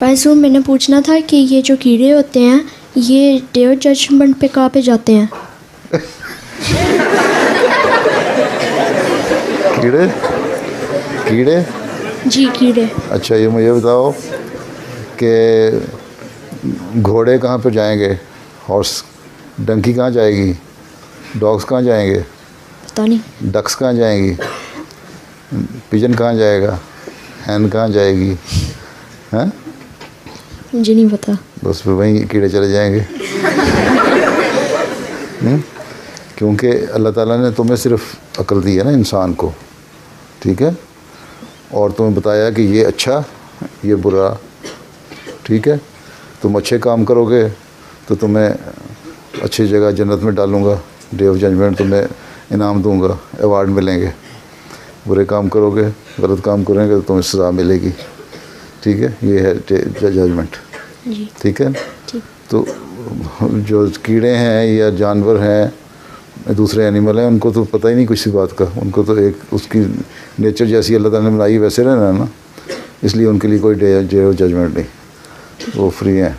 भाई साहब मैंने पूछना था कि ये जो कीड़े होते हैं ये डे ऑफ जजमेंट पे कहाँ पे जाते हैं? कीड़े कीड़े जी कीड़े। अच्छा ये मुझे बताओ कि घोड़े कहाँ पर जाएंगे, हॉर्स, डंकी कहाँ जाएगी, डॉग्स कहाँ जाएंगे, पता नहीं। डक्स कहाँ जाएंगी, पिजन कहाँ जाएगा, हैन कहाँ जाएगी? हैं? मुझे नहीं पता। बस फिर वहीं कीड़े चले जाएंगे। क्योंकि अल्लाह ताला ने तुम्हें सिर्फ अक्ल दी है ना इंसान को, ठीक है, और तुम्हें बताया कि ये अच्छा ये बुरा, ठीक है। तुम अच्छे काम करोगे तो तुम्हें अच्छी जगह जन्नत में डालूँगा, डे ऑफ जजमेंट तुम्हें इनाम दूंगा, अवार्ड मिलेंगे। बुरे काम करोगे, गलत काम करेंगे तो तुम्हें सज़ा मिलेगी, ठीक है। ये है जजमेंट, ठीक है। तो जो कीड़े हैं या जानवर हैं, दूसरे एनिमल हैं, उनको तो पता ही नहीं कुछ बात का, उनको तो एक उसकी नेचर जैसी अल्लाह ताला ने बनाई वैसे रहना है ना, इसलिए उनके लिए कोई डे ऑफ जजमेंट नहीं, वो फ्री हैं,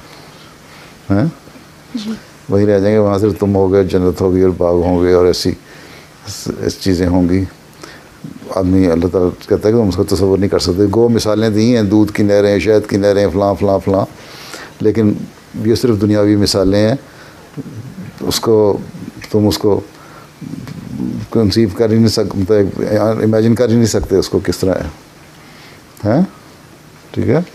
हैं, वहीं रह जाएंगे। वहाँ से तुम होगे, जन्नत होगी और बाग होंगे और ऐसी चीज़ें होंगी। आदमी अल्लाह ताला कहता है कि तुम उसको तसव्वुर नहीं कर सकते। गो मिसालें दी हैं, दूध की नहरें, शहद की नहरें, फ़लाँ फ़लाँ फ़लाँ, लेकिन ये सिर्फ दुनियावी मिसालें हैं। उसको तुम उसको कंसीव कर ही नहीं सकते, इमेजिन कर ही नहीं सकते उसको किस तरह है, हैं, ठीक है।